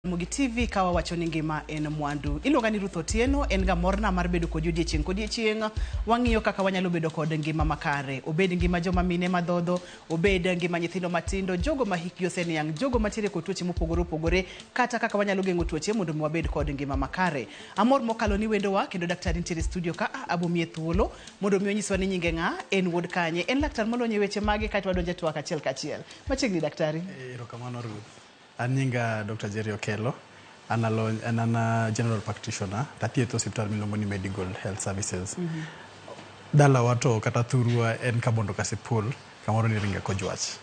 Mugi TV kawa wacho ni ngima en mwandu. Iluonga ni Ruth Otieno, en ga morna mar bedo kod odiechieng' wang'iyo kaka wanyalo bedo kod ngima makare. Obed ngima joma mine madhodho, obed ngima nyithindo matindo, jogo ma hikgi oseniang', jogo matiere kod tuoche mopogore opogore, kata kaka wanyalo geng'o tuoche mondo wabed kod ngima makare. Amor mokalo ni wendowa kendo daktari nitiere studio ka abomie thuolo mondo mi onyiswa ni nyinge ng'a, en wuod kanye, en laktar molony e weche mage kata wadonje twak achiel kachiel. Machiegni daktari. Erokamano Ruth. Anyinga Dr. Jerry Okello, an general practitioner, tathietho osiptal miluongo ni Medical Health Services. Dala wato kata thurwa en Kabondo Kasipul, kamoro ni Ringa Kojwach.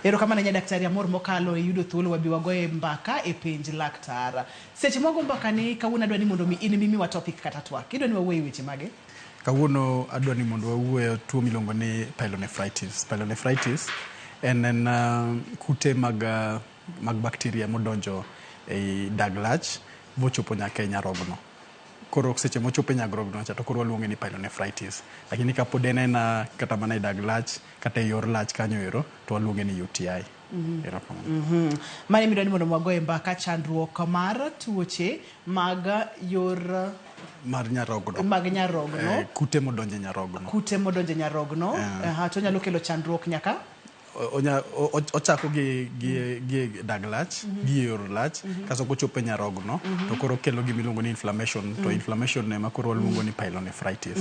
Erokamano ne daktari Amor mokalo yudo thuolo wabi wagoye mbaka e penj laktar. Seche mogo mbaka ni kawuono adwa ni mondo mi in mimi wa topic kata twak. Idwa ni wawuoye weche mage? Kawuono adwa ni mondo wawuoye tuo miluongo ni pyelonephritis. Pyelonephritis en kute mag bakteria modonjo ei dag lach mochopo nyaka e nyarogno. Koro seche mochopo e nyarogno to koro waluonge ni pyelonephritis. Lakini kapod en kata mana e dag lach kata e yor lach kanyo ero to waluonge ni UTI. Mane midwa ni mondo wagoye mbaka chandruok mar tuoche mag yor mar nyarogno. Mag nyarogno. Kute modonjo e nyarogno. Kute modonjo e nyarogno. To nyalo kelo chandruok nyaka ochako gi dag lach, gi yor lach, kaso kochopo e nyarogno, to koro kelo gimiluongo ni inflammation, to inflammation ema koro waluongo ni pyelonephritis.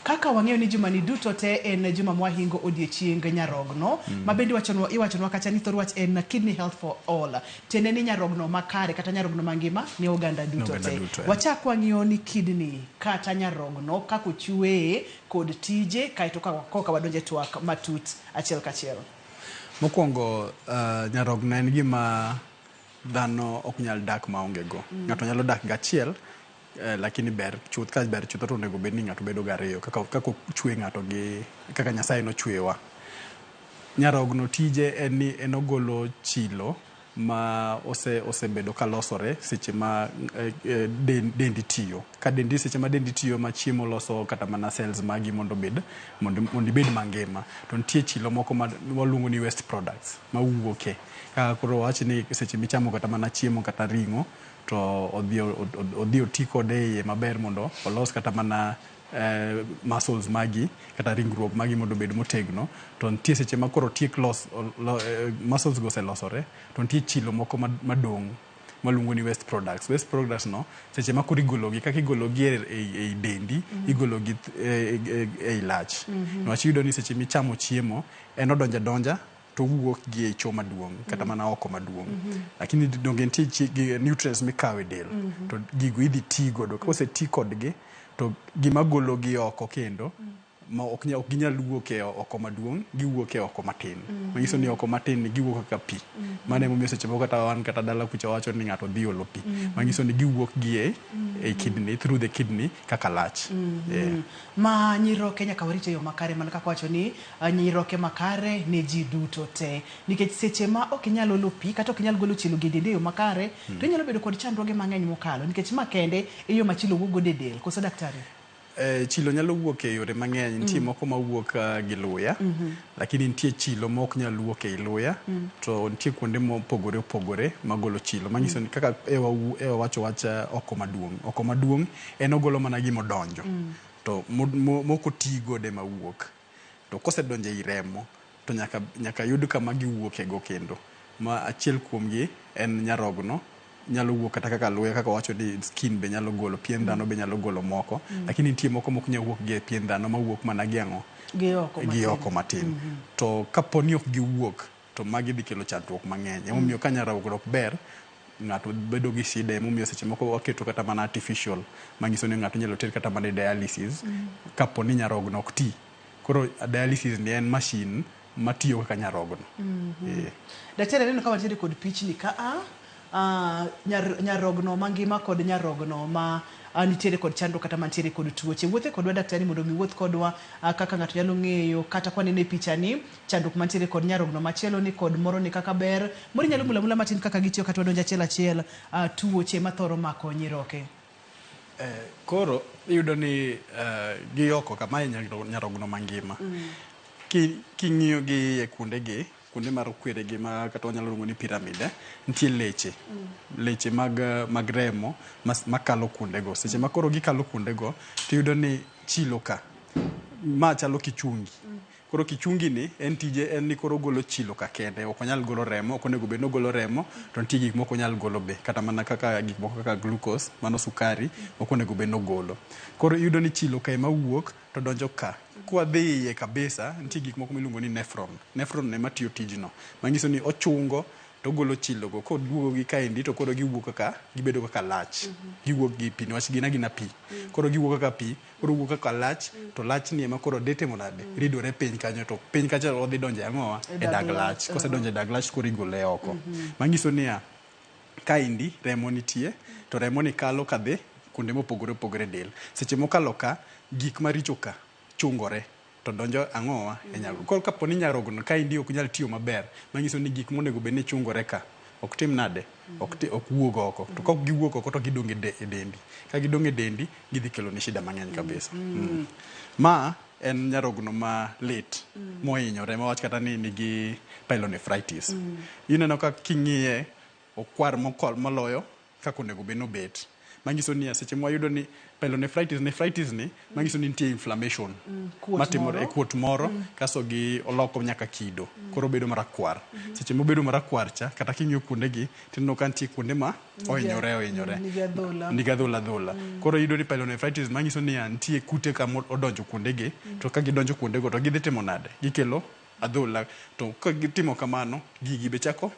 Kaka wang'eyo ni juma ni duto te en juma mwahingo odiechieng nyarogno, ma bende iwachonwa kacha ni thor wach en kidney health for all. Tiende ni nyarogno makare kata nyarogno mangima ni oganda duto te. Wachak wang'iyo ni kidney kata nyarogno kako chweye kod tije kaito koka wadonje twak matut achiel kachiel. Mokwongo nyarogno en gima dhano ok nyal dak maonge go. Ng'ato nyalo dak gachiel, lakini ber chuth to onego bed ni ng'ato bedo gariyo kaka chwe ng'ato gi kaka Nyasaye nochwewa. Nyarogno tije en ni en ogolo chilo ma osebedo kalosore seche ma dendi tiyo. Ka dendi seche ma dendi tiyo ma chiemo loso kata mana cells magi mondo ibed mangima. To nitie chilo moko ma waluongo ni waste products ma wuoke. Kaka koro wach ni seche michamo kata mana chiemo kata ring'o to odhi oti kode iye maber mondo olos kata mana muscles magi kata ringruok magi mondo bed motegno. To nitie seche ma koro tiek muscles go oselosore, to nitie chilo moko madong' maluongo ni waste products. Waste products no seche ma koro igologi kaka igologi ei dendi, igologi ei lach. Nwach yudo ni seche michamo chiemo en odonja to wuok gi e cho maduong' kata mana oko maduong'. Lakini donge nitie nutrients mikawe del, to gigo idhi ti godo. Kose ti kodgi to gima gologi oko kendo ma ok ginyal wuok e oko maduong', giwuok e oko matin. Manyiso ni oko matin ni giwuok kaka pi. Mano emomiyo seche moko kata wan kata dala kucha wacho ni ng'ato dhi olo pi. Manyiso ni giwuok gi e kidney, through the kidney kaka lach. Ma nyiroke nyaka warite yo makare, mana kaka wacho ni nyiroke makare ne ji duto te. Nikech seche ma ok inyal olo pi kata ok inyal golo chilo gi dende yo makare, to inyalo bedo kod chandruoge mang'eny mokalo. Nikech ma kende e yo ma chilo wuok godo e del. Koso daktari? Chilo nyalo wuok e yore mang'eny. Nitie moko ma wuok gi luya, lakini nitie chilo ma ok nyal wuok e luya, to nitie kuonde mopogore opogore magolo chilo. Manyiso ni kaka wacho oko maduong'. Oko maduong' en ogolo mana gima odonjo. To moko ti gode ma wuok. To kosedonjo ei remo, to nyaka yud kama giwuoke go kendo. Ma achiel kuomgi en nyarogno. Nyalo wuok kata kaka luya, kaka wacho ni skin be nyalo golo, pien dhano be nyalo golo moko. Lakini nitie moko mok nyal wuok gi pien dhano, ma wuok mana gi oko matin. To kaponi ok giwuok, to magi dhi kelo chandruok mang'eny. Emomiyo ka nyarogno ok ber, ng'ato bedo gi shida. Emomiyo seche moko waketo kata mana artificial, manyiso ni ng'ato nyalo ter kata mana dialysis kaponi nyarogno ok ti. Koro dialysis ni en machine matiyo kaka nyarogno. Daktari, neno ka wantiere kod pichni ka nyarogno mangima kod nyarogno ma nitiere kod chandruok kata mantiere kod tuoche. Wuothe kodwa daktari mondo mi wuoth kodwa kaka ng'ato nyalo ng'eyo kata kwaneno e picha ni chandruok mantiere kod nyarogno machielo ni kod moro ni kaka ber. Moro nyalo mula matin kaka gitiyo kata wadonjo achiel tuoche mathoro mako nyiroke. Koro iyudo ni gioko kama nyarogno mangima. King'iyo gi e kuondegi kuonde mar kwere gi ma kata wanyalo luongo ni piramide nitie leche mag remo makalo kuondego. Seche ma koro gikalo kuondego tiyudo ni chilo ka ma chalo kichungi. Koro kichungi ni en tije en ni koro golo chilo ka kende, ok onyal golo remo, ok onego bed ogolo remo, to nitie gik moko nyal golo be, kata mana kaka gik moko kaka glucose, mano sukari, ok onego bed ogolo. Koro iyudo ni chilo ka ema wuok to donjo ka. Kwa dhi iye kabisa, nitie gik moko miluongo ni nephron. Nephron ema tiyo tijno. Manyiso ni ochungo to golo chilo go. Kod duogo gi kaendi to koro giwuok kaka gibedo kaka lach. Giwuok gi pi, niwach gina pi. Koro giwuok kaka pi, koro wuok kaka lach, to lach ni ema koro dete monade ridore piny kanyo, to piny kacha odhi donje ang'owa e dag lach. Kose donje dag lach koro igole oko. Manyiso niya kaendi remo nitie, to remo ni kalo kadhi kuonde mopogore opogore del. Seche mokalo ka gik maricho ka chungore to donjo ang'owa e nyarogo. Koro kapo ni nyarogno kaendi ok nyal tiyo maber, manyiso ni gik monego bed ni chungore ka ok tim nade, ok wuog oko. To kok giwuok oko to gidong' e dendi. Ka gidong' e dendi, gidhi kelo ni shida mang'eny kabisa. Ma en nyarogno ma lit mohinyore, mawach kata ni nigi pyelonephritis. Ineno ka king'iye okwar moloyo kaka onego bed nobet. Manyiso ni seche mwayudo ni pyelonephritis ni manyiso ni nitie inflammation matimore e kuot moro, kaso gi oloko nyaka kido, koro bedo marakwar. Seche mobedo marakwar cha, kata king'iyo kuonde gi tineno ka nitie kuonde ma ohinyore nigi adhola. Koro iyudo ni pyelonephritis manyiso ni nitie kute ka odonjo kuonde gi, to ka gidonjo kuonde go to gidhi timo nade, gikelo adhola, to ka gitimo kamano gigi be chako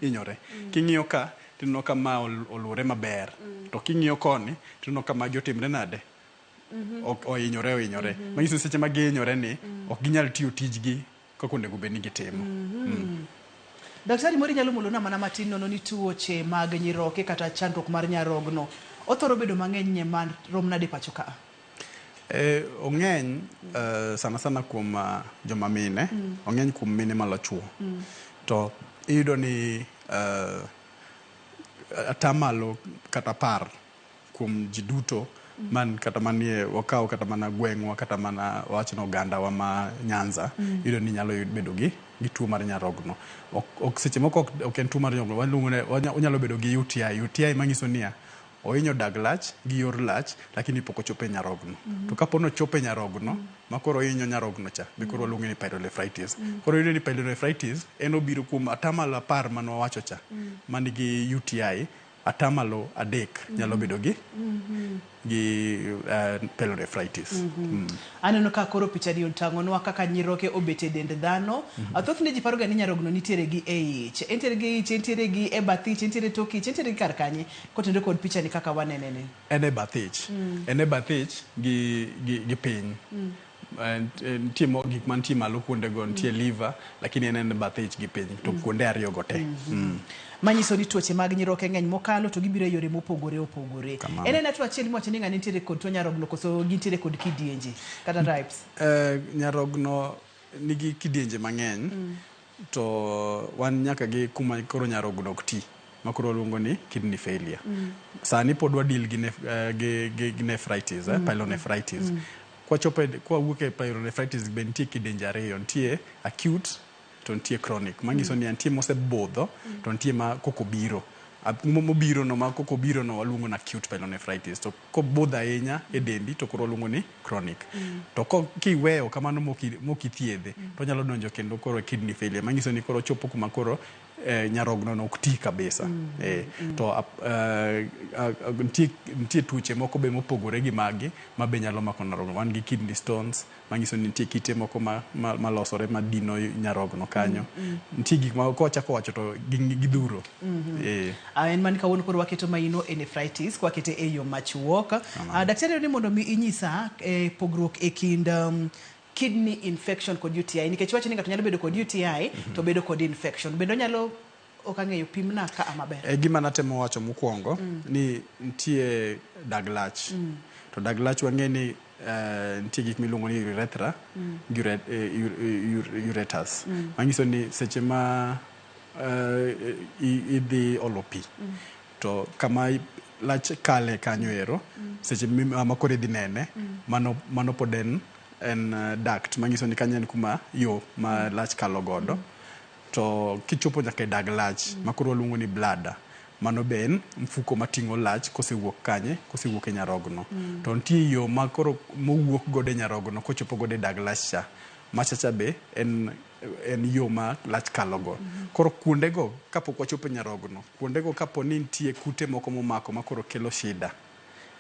hinyore. King'iyo ka tineno ka ma oluore maber, to king'iyo koni tineno ka magi otimre nade, ohinyore. Manyiso seche ma gihinyore ni ok ginyal tiyo tijgi kaka onego bed ni gitimo. Daktari mori nyalo mulona mana matin nono ni tuoche mag nyiroke kata chandruok mar nyarogno othoro bedo mang'eny nye man rom nade pacho ka? Ong'eny sana kuom joma mine, ong'eny kuom mine malachuo. To iyudo ni atamalo kata par kuom ji duto man kata manie wakaw kata mana gweng'wa kata mana wachno oganda wa ma Nyanza, iyudo ni nyalo bedo gi tuo mar nyarogno. Seche moko ok en tuo mar nyarogno, onyalo bedo gi UTI manyiso niya ohinyo dag lach gi yor lach, lakini pok ochopo e nyarogno. To kapo nochopo e nyarogno ma koro ohinyo nyarogno cha, be koro waluongo ni pyelonephritis. Koro iyudo ni pyelonephritis en obiro kuom atamalo 10 manwawacho cha, manigi UTI, atamalo 3 nyalo bedo gi pyelonephritis. Aneno ka koro picha ni otang'onwa kaka nyiroke obet e dend dhano. Thothne ji paroga ni nyarogno nitiere gi e ich, entiere gi ich, entiere gi e bath ich, entiere tok ich, entiere gi kar kanye, kotendo kod picha ni kaka wanenene. En e bath ich. En e bath ich gi piny. Nitie gik mantie malo kuonde go, nitie liver, lakini en e bath ich gi piny, to kuonde ariyo go te. Manyiso ni tuoche mag nyiroke ng'eny mokalo to gibiro e yore mopogore opogore. En tuo achiel mwacho ni ng'ani nitiere kod tuo nyarogno koso gintiere kod kidienje kata types? Nyarogno nigi kidienje mang'eny, to wan nyaka gi kuma koro nyarogno ok ti, ma koro luongo ni kidney failure. Sani pod wadil gi nephritis, pyelonephritis. Kwa wuok e pyelonephritis be nitie kidienje ariyo, nitie acute to nitie chronic. Manyiso ni nitie mosebudho to nitie ma kokobiro. Mobiro no ma kokobiro no waluongo na acute pyelonephritis. To kobudho ahinya e dendi to koro waluongo ni chronic. To kiweyo kamano mokithiedhe to nyalo donjo kendo koro kidney failure. Manyiso ni koro chopo kuma koro nyarogno no ok ti kabisa. To nitie tuoche moko be mopogore gi magi ma be nyalo mako nyarogno. Wan gi kidney stones, manyiso ni nitie kite moko malosore madino nyarogno kanyo. Nitie gik ma kochako wacho to gidhuro. En man kawuono koro waketo maino e nephritis, kwakete e yo machuok. Daktari ni mondo mi inyisa pogruok e kind kidney infection kod UTI, nikech wacho ni ng'ato nyalo bedo kod UTI to bedo kod infection. Bendo nyalo ok ang'eyo pimna ka maber. Gima natemo wacho mokwongo ni nitie dag lach. To dag lach wang'e ni nitie gik miluongo ni urethra ureters. Manyiso ni seche ma idhi olo pi, to kama lach kale kanyo ero, seche ma koro idhi nene, mano pod en duct, manyiso ni kanyo en kuma yo ma lach kalo godo. to kichopo nyaka e dag lach makoro waluongo ni bladder. Mano be en mfuko mating'o lach kosewuok kanye, kosewuok e nyarogno. To nitie yo makoro mowuok godo e nyarogno kochopo godo e dag lach cha. Machacha be en yo ma lach kalogo. Koro kuondego kapok wachopo e nyarogno, kuondego kapo ni nitie kute moko momako makoro kelo shida.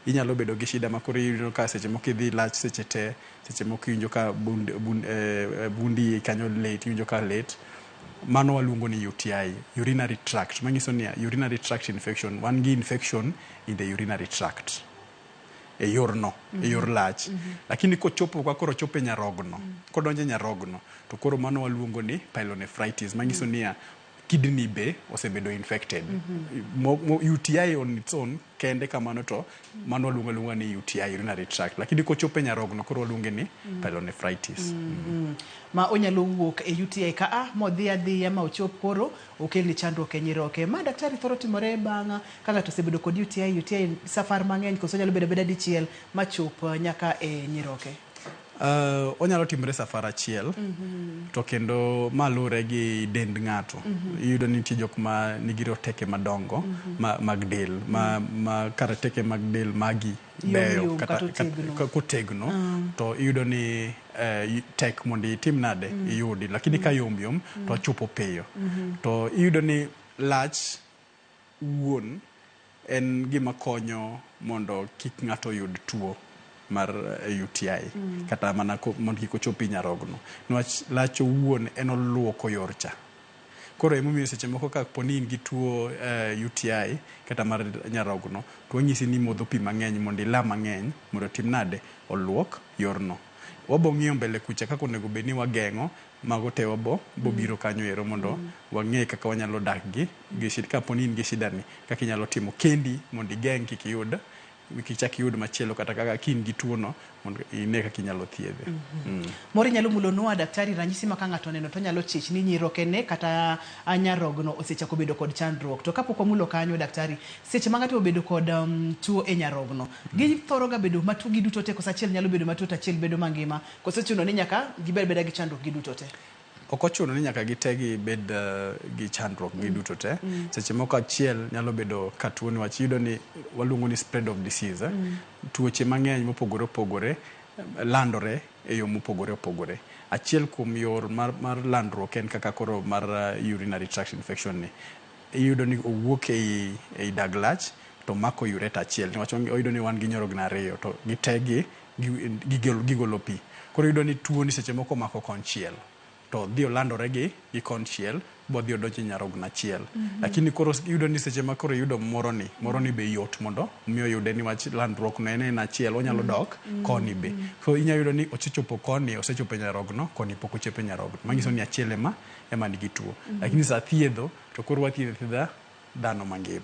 Inyalo bedo gi shida makoro iyudo ka seche moko idhi lach seche te, seche moko iwinjo ka bundi kanyo lit, iwinjo ka lit. Mano waluongo ni UTI, urinary tract. Manyiso ni urinary tract infection, wan gi infection in the urinary tract. E yorno, e yor lach. Lakini kochopo kwa koro chopo e nyarogno, kodonje nyarogno, to koro mano waluongo ni pyelonephritis. Manyiso ni kidney be osebedo infected. UTI on its own kende kamano to mano waluongo ni UTI, urinary tract. Lakini kochopo e nyarogno koro waluongo ni pyelonephritis. Ma onyalo wuok e UTI ka modhi adhiya ma ochop koro okelni chandruok e nyiroke. Ma daktari thoro timore bang' ka ng'ato osebedo kod UTI safar mang'eny koso nyalo bedo abeda dichiel ma chop nyaka e nyiroke. Onyalo timore safar achiel to kendo malure gi dend ng'ato. Iyudo ni nitie jok ma nigi roteke madongo mag del ma karateke mag del magi beyo kata kotegno to iyudo ni tek mondo itim nade iyudi, lakini ka yom to chopo peyo. To iyudo ni lach wuon en gima konyo mondo kik ng'ato yud tuo mar UTI kata mana mondo kik ochopi nyarogno. Niwach lach wuon en oluoko yor cha. Koro emomiyo seche moko ka poni in gi tuo UTI kata mar nyarogno, to wanyisi ni modho pi mang'eny mondo ila mang'eny mondo tim nade oluok yorno. Wabo ng'iyo mbele kucha kaka onego bed ni wageng'o mago te wabo biro kanyo ero mondo wang'e kaka wanyalo dak gi shida. Ka poni in gi shida ni kaka inyalo timo kendi mondo igeng' kik iyud kichak yud machielo kata kaka kin gi tuo no mondo ine kaka inyalo thiedhe. Mori nyalo mulonwa daktari ranyisi ma ka ng'ato neno to nyalo chich ni nyiroke ne kata nyarogno osechako bedo kod chandruok. To kapok wamulo kanyo daktari, seche ma ng'ato obedo kod tuo e nyarogno, gi thoro ga bedo matu gi duto te kosa achiel nyalo bedo matut achiel bedo mangima koso chuno ni nyaka gibed gi chandruok gi duto te. Ok ochuno ni nyaka gitegi bed gi chandruok gi duto te. Seche moko achiel nyalo bedo ka tuo ni wachido ni waluongo ni spread of disease. Tuoche mang'eny mopogore opogore landore e yo mopogore opogore. Achiel kuom yor mar landruok en kaka koro mar urinary tract infection ni. Iyudo ni owuok e dag lach to mako ureta achiel. Niwach oyudo ni wan gi nyarogno ariyo to gitegi gigolo pi. Koro iyudo ni tuo ni seche moko mako konchiel. To dhi olandore gi konchiel bo dhi odonjo nyarogno achiel. Lakini koro iyudo ni seche ma koro yudo moro ni be yot mondo miyo yude ni wach landruok no en achiel onyalo dok koni be. So inyalo yudo ni osechopo koni osechopo nyarogno koni pok ochopo nyarogno. Manyiso ni achiel ema nigi tuo. Lakini sa thiedho to koro wathiedho dhano mangima.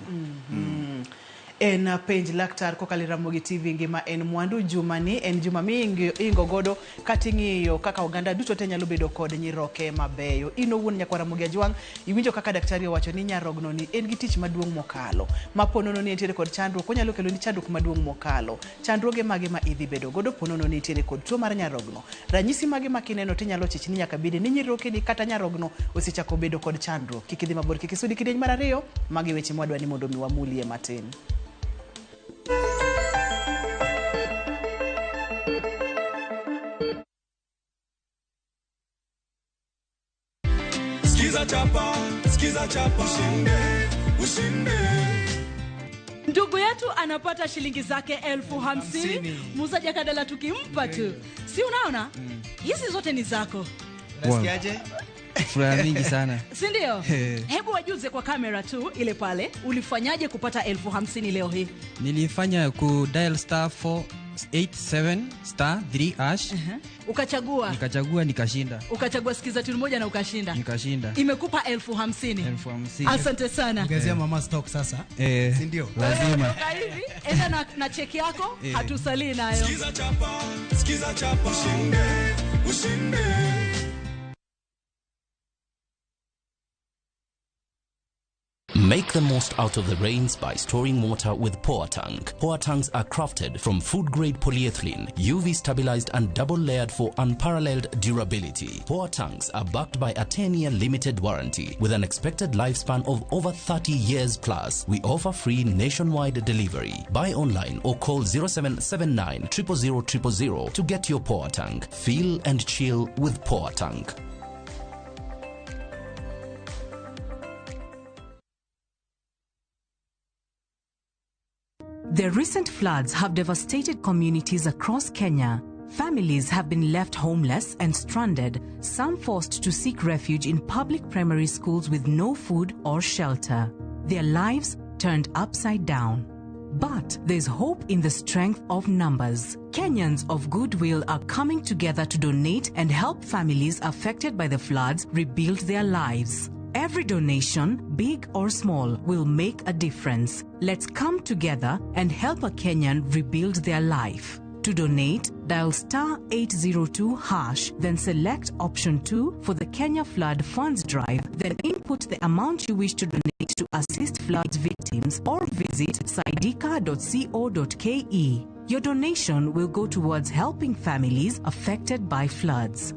En penj laktar kokalo Ramogi TV ngima en mwandu jumani en juma mingo godo kating'iyo kaka oganda duto te nyalo bedo kod nyiroke mabeyo. Ino wuon nyakwa Ramogi Ajwang' iwinjo kaka daktari owacho ni nyarogno ni en gi tich maduong' mokalo. Maponono ni entiere kod chandruok onyalo kelo ni chandruok maduong' mokalo. Chandruoge mage ma idhi bedo godo ponono ni entiere kod tuo mar nyarogno. Ranyisi mage ma kineno tinyalo chich ni nyaka bedi ni nyiroke ni kata nyarogno osechako bedo kod chandruok. Kik idhi mabor kik isudi kidieny mar ariyo magi weche mwadwa ni mondo mi wamulie matin. Skiza chapa ushinde. Ndugu yetu anapata shilingi zake 50,000. Musa Jakadala tukimpa tu. Si unaona? Hizi zote ni zako. Unasikiaje? Furaha mingi sana. Si ndio? Hebu wajuze kwa kamera tu ile pale. Ulifanyaje kupata 50,000 leo hii? Nilifanya ku dial star 487 star 3 hash. Ukachagua. Nikachagua nikashinda. Ukachagua skiza tu moja na ukashinda. Nikashinda. Imekupa 50,000. 50,000. Asante sana. Ongezea mama stock sasa. Si ndio? Lazima. Enda na cheki yako, hatusalii nayo. Skiza chapa ushinde. Make the most out of the rains by storing water with Power Tank. Power Tanks are crafted from food-grade polyethylene, UV stabilized and double-layered for unparalleled durability. Power Tanks are backed by a 10-year limited warranty with an expected lifespan of over 30 years plus. We offer free nationwide delivery. Buy online or call 0779 000 000 to get your Power Tank. Feel and chill with Power Tank. The recent floods have devastated communities across Kenya. Families have been left homeless and stranded, some forced to seek refuge in public primary schools with no food or shelter. Their lives turned upside down. But there's hope in the strength of numbers. Kenyans of goodwill are coming together to donate and help families affected by the floods rebuild their lives. Every donation, big or small, will make a difference. Let's come together and help a Kenyan rebuild their life. To donate, dial *802#, then select option 2 for the Kenya Flood Funds Drive, then input the amount you wish to donate to assist floods victims or visit saidika.co.ke. Your donation will go towards helping families affected by floods.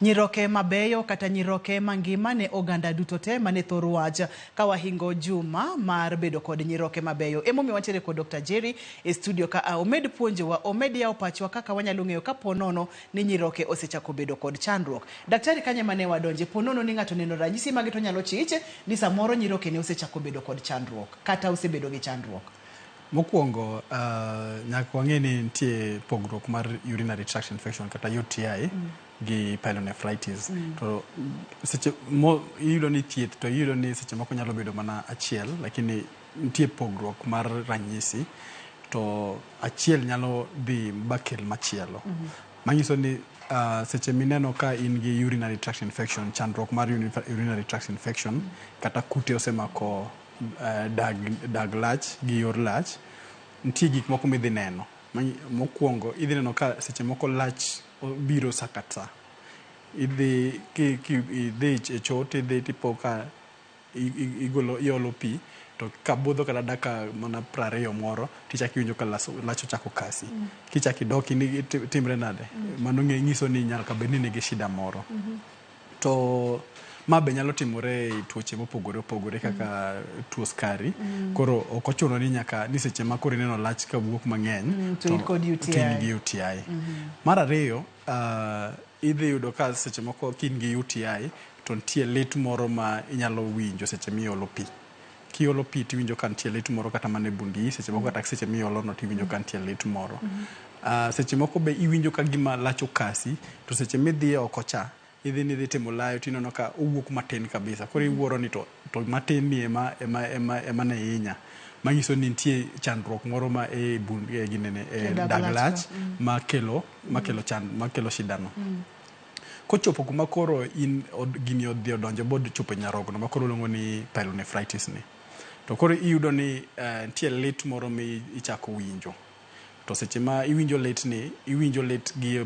Nyiroke mabeyo kata nyiroke mangima ne oganda duto te mane thoro wach kawahingo juma mar bedo kod nyiroke mabeyo. Emomi wantere kod Dr. Jerry e studio ka omed puonjowa, omed yawo pachwa kaka wanyalo ng'eyo ka ponono ni nyiroke osechako bedo kod chandruok. Daktari kanye mane wadonje ponono ni ng'ato neno ranyisi mage to nyalo chiche ni samoro nyiroke ne osechako bedo kod chandruok kata osebedo gi chandruok. Mokwongo nyaka wang'e ni nitie pogruok mar urinary tract infection kata UTI gi pyelonephritis. To seche iyudo ni thieth to iyudo ni seche moko nyalo bedo mana achiel, lakini nitie pogruok mar ranyisi to achiel nyalo dhi bakel machielo. Manyiso ni seche mineno ka in gi urinary tract infection, chandruok mar urinary tract infection kata kute osemako dag lach gi yor lach, nitie gik moko midhi neno. Mokwongo idhi neno ka seche moko lach biro sakata. Idhi idhi e chot, idhi tipo ka iolo pi, to ka budho kata daka mana 20 moro, tichaki winjo ka lach ochako kasi. Kichaki doki ni timre nade, mano ng'iso ni nyaka bed ni nigi shida moro. To ma be nyalo timore e tuoche mopogore opogore kaka tuo skari. Koro ok ochuno ni nyaka ni seche ma koro ineno lach ka wuok mang'eny to in kod UTI. Mar ariyo, idhi yudo ka seche moko kin gi UTI to nitie lit moro ma inyalo winjo seche miolo pi. Kiolo pi tiwinjo ka nitie lit moro kata mane bundi, seche moko kata seche miolo no tiwinjo ka nitie lit moro. Seche moko be iwinjo ka gima lach okasi, to seche midhi oko cha idhi ni dhi timo layo tinono ka owuok matin kabisa. Koro iwuoro ni to matin ni ema ne hinya. Manyiso ni nitie chandruok moro ma e ginene dag lach makelo shida no. Kochopo kuma koro in gini odhi odonjo bod chopo nyarogno ma koro luongo ni pyelonephritis ni. To koro iyudo ni nitie lit moro mi ichako winjo. To seche ma iwinjo lit ni, iwinjo lit gi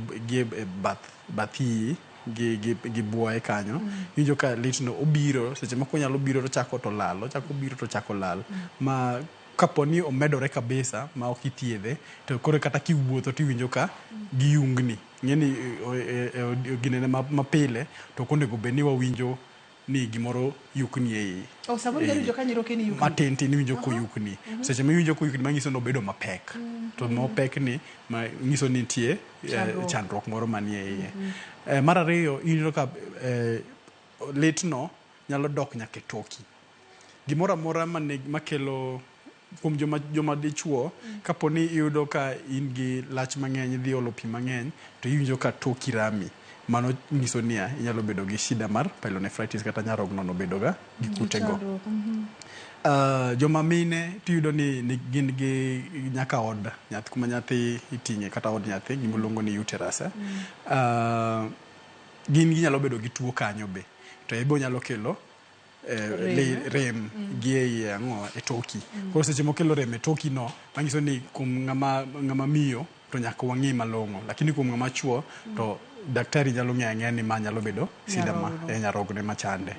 bath iyi gi buoye kanyo iwinjo ka litno obiro seche moko nyalo biro to chako to lal ochako biro to chako lal ma kaponi omedore kabisa ma ok ithiedhe to koro kata kiwuotho tiwinjo ka giyungni ng'eni ginene mapile to konego bed ni wawinjo ni gimoro yukni ei samoro iwinjo ka nyiroke ni yukni matin tin iwinjo koyukni seche miwinjo koyukni manyiso ni obedo mapek to mopek ni nyiso ni nitie chandruok moro manie iye mar ariyo iwinjo ka litno nyalo dok nyaka e toki gimoro amora makelo kuom joma dichuo kaponi iyudo ka in gi lach mang'eny dhi olo pi mang'eny to iwinjo ka toki rami mano nyiso niya inyalo bedo gi shida mar pyelonephritis kata nyarogno no bedo ga gi kutego joma mine tiyudo ni gin gi nyaka od nyathi kuma nyathi iting'e kata od nyathi gimiluongo ni uterus gin ginyalo bedo gi tuo kanyo be to ebo nyalo kelo rem gi e toki koro seche mokelo rem e toki no manyiso ni kuom ng'ama miyo to nyaka wang'i malong'o lakini kuom ng'ama chuo to daktari nyalo ng'eya ni ma nyalo bedo sida nyarogne machande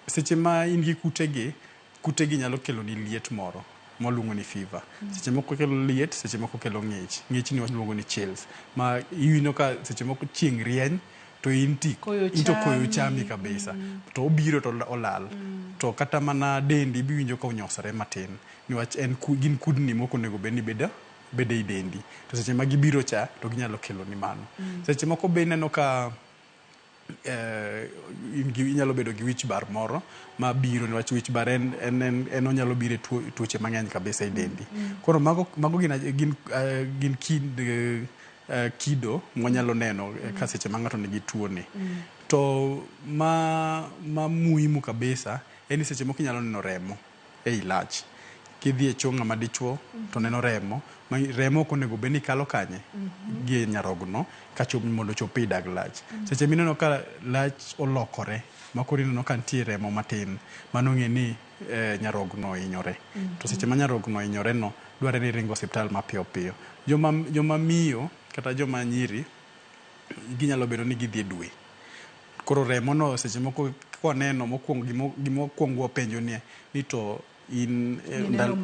seche ma in gi kutegi nyalo kelo ni liet moro moluongo ni fever seche moko kelo liet seche moko kelo ng'ich ni waluongo ni chills ma iwinjo ka seche moko chieng' rieny to into koyo chami kabisa to obiro to olal to kata mana dendi biwinjo ka onyosore matin niwach gin kudni moko nego bed ni bede i dendi to seche ma gibiro cha to ginyalo kelo ni mano seche moko be neno ka inyalo bedo gi wich bar moro ma biro niwach wich bar en onyalo biro e tuoche mang'eny kabisa e dendi koro mago gin kido mwanyalo neno ka seche ma ng'ato nigi tuoni to ma muhimu kabisa en seche moko inyalo neno remo ei lach kidhi e chong' ng'ama dichuo to neno remo ok onego bed ni kalo kanye gi nyarogno mondo chop e dag lach seche mineno ka lach olokore ma koro ineno ka nitie remo matin mano ng'e ni nyarogno ohinyore to seche ma nyarogno ohinyore no dwarore ni ringo osiptal mapiyo piyo joma miyo kata joma nyiri ginyalo bedo ni gidhi e dwe koro remo no seche moko kwaneno gimokwongo wapenjo ni to ineno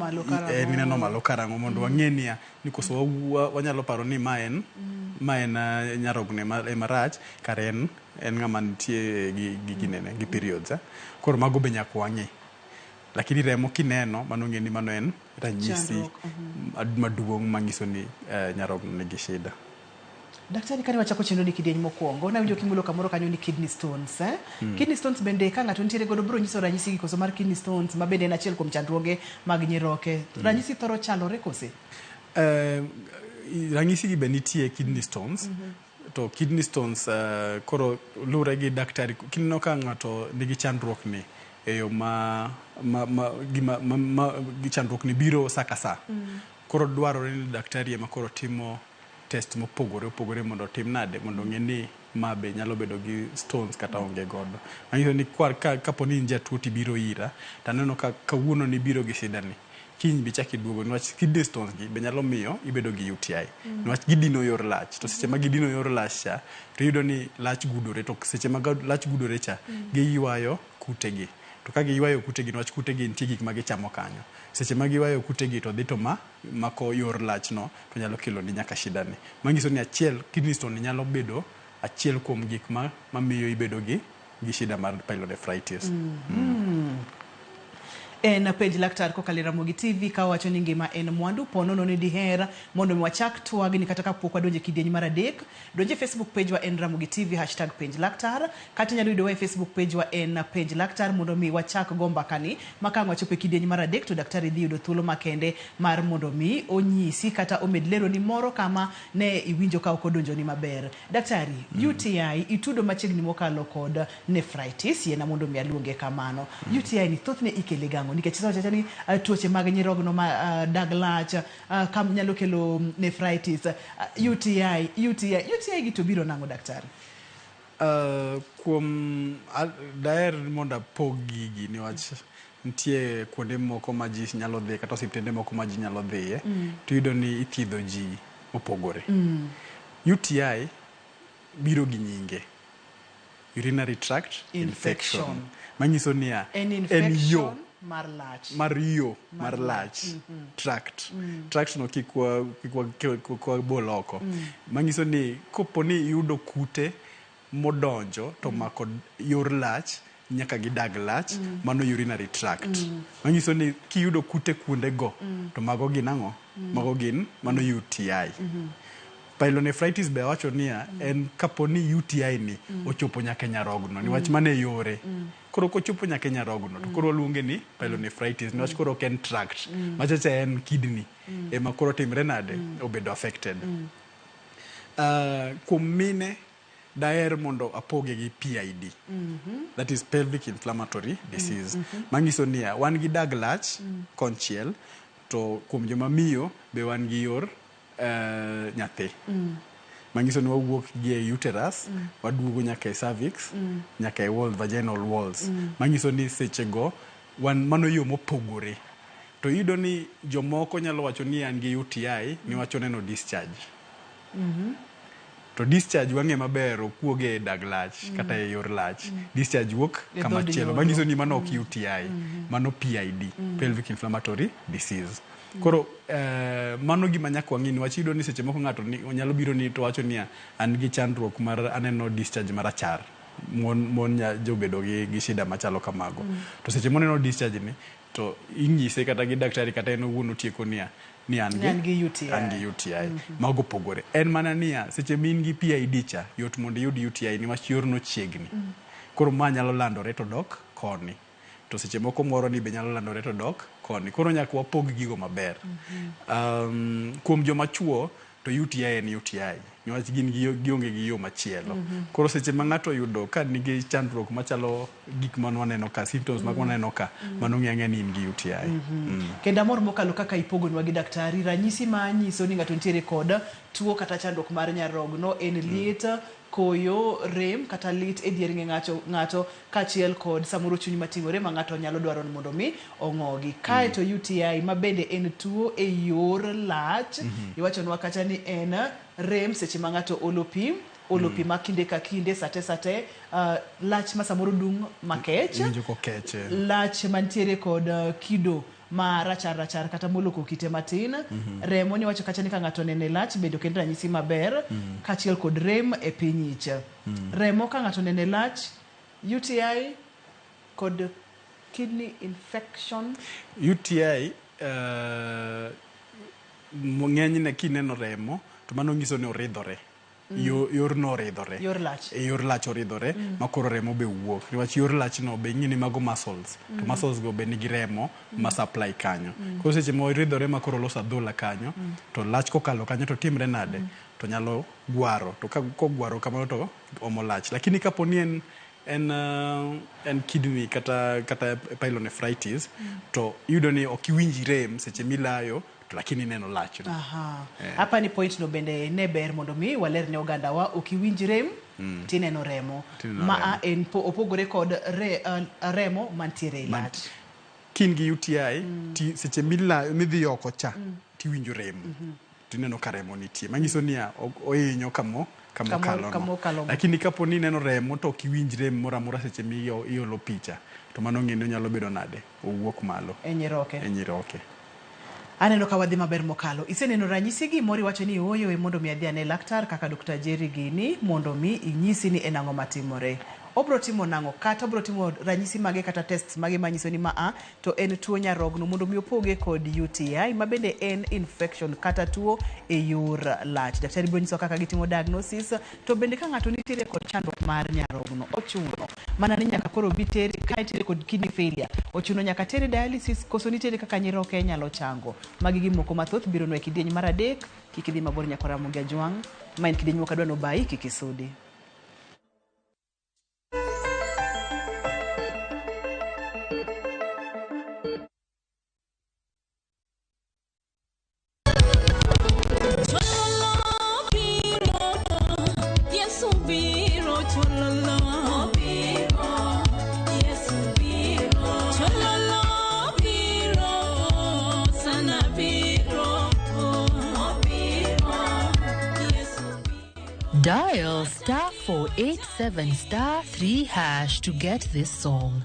malo karang'o mondo wang'e niya ni koso wanyalo paro ni ma en nyarogne emarach kare en ng'ama nitie gi periods koro mago be nyaka wang'e lakini remo kineno mano ng'e ni mano en ranyisi maduong' manyiso ni nyarogno nigi shida. Daktari kani wachako chenro ni kidieny mokwongo na winjo kimulo kamoro kanyo ni kidney stones kidney stones bende ka ng'ato nitiere godo bro nyiso ranyisi gi koso mar kidney stones ma bende en achiel kuom chandruoge mag nyiroke ranyisi thoro chalore kose ranyisi gi be nitie kidney stones to kidney stones koro lure gi daktari kineno ka ng'ato nigi chandruok ni e yo chandruok ni biro saka sa koro dwarore ni daktari ema koro timo test opogore mondo tim nade mondo ng'e ni ma be nyalo bedo gi stones kata onge godo manyiso ni kapo ni jatuo tibiro ira taneno ka kawuono ni biro gi shida ni kiny bi chaki duogo niwach kidney stones gi be nyalo miyo ibedo gi UTI niwach gidino yor lach to seche ma gidino yor lach cha to iyudo ni lach gudore to seche ma lach gudore cha giywayo kutegi to ka giywayo kutegi niwach kutegi nitie gik ma gichamo kanyo seche ma giywayo kutegi to dhi to mako yor lach no to nyalo kelo ni nyaka shida ni manyiso ni kidney stone nyalo bedo achiel kuom gik mamiyo ibedo gi shida mar pyelonephritis en penj laktar kokalo Ramogi TV ka wacho ni ngima en mwandu ponono ni diher mondo wachak twagni kata kapok wadonje kidieny mar adek donje Facebook page wa en Ramogi TV #penj laktar kata nyalo yudo wa Facebook page wa en penj laktar mondo mi wachak gomba kani maka wachope kidieny mar adek to daktari dhi yudo thuolo makende mar mondo mi onyisi kata omed lero ni moro kama ne iwinjo ka ok odonjo ni maber daktari UTI itudo machiegni mokalo kod nephritis yena mondo mi aluonge kamano UTI ni thothne ikele gango nikech sacha ni tuoche mag nyirogno ma dag lach kam nyalo kelo nephritis UTI gi to biro nango daktari kuom daer monda pogi gi niwach nitie kuonde moko ma ji nyalo dhi kata osiptende moko ma ji nyalo dhiye to yudo ni ithiedho ji opogore UTI biro gi nyinge. Urinary tract infection. Manyiso niya En yo infection mar lach. mar lach. Tract. Tract no kikwa boloko. Manyiso ni koponi yudo kute modonjo to mako yor lach nyaka gidag lach, mano urinary tract. Manyiso ni kiyudo kute kuonde go to mago gin ang'o? Mano UTI. Pyelonephritis be wacho niya en kaponi UTI ni ochopo nyaka nyarogno niwach mane yore. Koro kochopo nyaka nyarogno to koro luonge ni pyelonephritis niwach koro ken tract machacha en kidney ema koro timre nade obedo affected. Kuom mine daher mondo apoge gi PID. That is pelvic inflammatory disease. Manyiso niya wan gi dag lach konchiel to kuom joma miyo be wan gi yor nyathi. Manyiso ni wawuok gi e uterus, waduogo nyaka e cervix, nyaka e vaginal walls. Manyiso ni seche go mano yo mopogore. To iyudo ni jomoko nyalo wacho ni an gi UTI ni wacho neno discharge. To discharge wang'e maber okuoge e dag lach kata e yor lach. Discharge wuok kama chielo. Manyiso ni mano ok UTI, mano PID, pelvic inflammatory disease. Koro mano gima nyaka wang'e niwach iyudo ni seche moko ng'ato onyalo biro ni to wacho niya an gi chandruok mar aneno discharge marachar. Mon jobedo gi shida machalo kamago. To seche moneno discharge ni to inyise kata gi daktari kata en owuon otieko niya ni an gi UTI. Mago pogore. En mana niya seche min gi PID cha yot mondo iyud UTI niwach yorno chiegni. Koro ma nyalo landore to dok koni. To seche moko moro ni be nyalo landore to dok koni. Koro nyaka wapog gigo maber. Kuom joma chuo to UTI en UTI. Niwach gin gionge gi yo machielo. Koro seche ma ng'ato yudo ka nigi chandruok machalo gik man waneno ka, symptoms mag waneno ka, mano ng'e ni in gi UTI. Kendo amor mokalo kaka ipogonwa gi daktari, ranyisi ma nyiso ni ng'ato nitiere kod tuo kata chandruok mar nyarogno en liet, koyo, rem kata lit e dier ng'ato kachiel kod samoro chuny mating'ore ma ng'ato nyalo dwaro mondo mi ong'ogi. Kae to UTI ma bende en tuo e yor lach, iwachonwa kata ni en rem seche ma ng'ato olo pi ma kinde ka kinde sate lach ma samoro dung makech, lach mantiere kod kido ma rachar kata moloko kite matin, remo ni wacho kacha ni ka ng'ato nene lach bedo kendo ranyisi maber, kachiel kod rem e piny ich. Remo ka ng'ato nene lach, UTI kod kidney infection. UTI ng'enyne kineno remo to mano nyiso ni oridhore. Yorno oridhore. Yor lach oridhore makoro remo be wuok. Niwach yor lach no be ing'e ni mago muscles. To muscles go be nigi remo ma supply kanyo. Koro seche ma oridhore makoro loso adhola kanyo, to lach kokalo kanyo to timre nade? To nyalo gwaro. To kogwaro kamano to omo lach. Lakini kaponi en kidney kata pyelonephritis, to iyudo ni ok iwinji rem seche milayo lakini neno lach. Hapa ni point no bende ne ber mondo mi waler ne oganda wa okiwinj rem tineno remo ma en opogore kod remo mantiere lach. Kin gi UTI seche midhi oko cha tiwinjo rem tineno ka remo nitie manyiso niya ohinyo kamo kalo. Lakini kapo ni neno remo to kiwinj rem moro amora seche miolo picha to mano ng'endo nyalo bedo nade owuok malo e nyiroke. Aneno ka wadhi maber mokalo. Iseneno ranyisi gi mori wacho ni oyo mondo mi adhi ane laktar kaka Dr. Jerry Gini mondo mi inyisi ni en ang'o matimore. Obro timo nang'o kata obro timo ranyisi mage kata tests mage manyiso ni to en tuo nyarogno mondo mi opoge kod UTI ma bende en infection kata tuo e yor lach. Daktari bro nyiso kaka gitimo diagnosis to bende ka ng'ato nitiere kod chandruok mar nyarogno ochuno mana ni nyaka koro bitere ka nitiere kod kidney failure ochuno nyaka tere dialysis koso nitiere kaka nyiroke nyalo chango. Magi gimoko mathoth biro no e kidieny mar adek kik idhi mabor nyaka Ramogi Ajwang' ma en kidieny mokadwa no bai kik isudi. Dial *487*3# to get this song.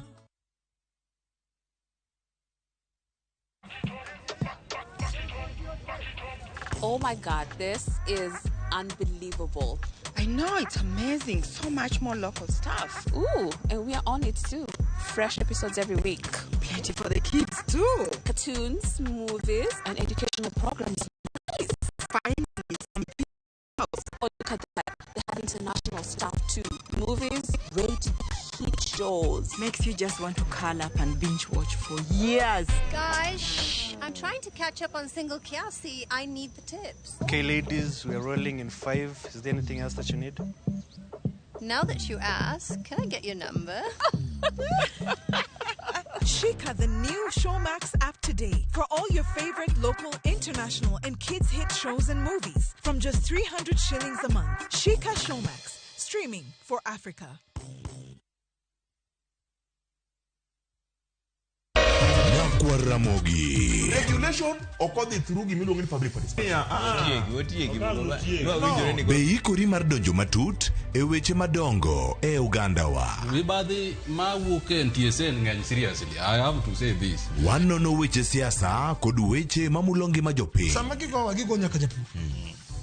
Oh my God, this is unbelievable. I know, it's amazing. So much more local stuff. Ooh, and we are on it too. Fresh episodes every week. Plenty for the kids too. Cartoons, movies, and educational programs. Nice. Finally, some Oh, look at that. They have international stuff too. Movies, great hit shows. makes you just want to curl up and binge watch for years. Guys, I'm trying to catch up on Single Kiasi. I need the tips. Okay, ladies, we're rolling in 5. Is there anything else that you need? Now that you ask, can I get your number? Shika, the new Showmax app today for all your favorite local, international, and kids' hit shows and movies from just 300 shillings a month. Shika Showmax, streaming for Africa. Ramogi. Regulation okodhi through gimiluongo ni public participation. Be ikori mar donjo matut e weche madongo e Uganda wa. Mibadhi ma wuok e NTSN ng'eny seriously. I have to say this. Wanono weche siasa kod weche mamulo ngima jopiny. Sama gigo nyaka japur.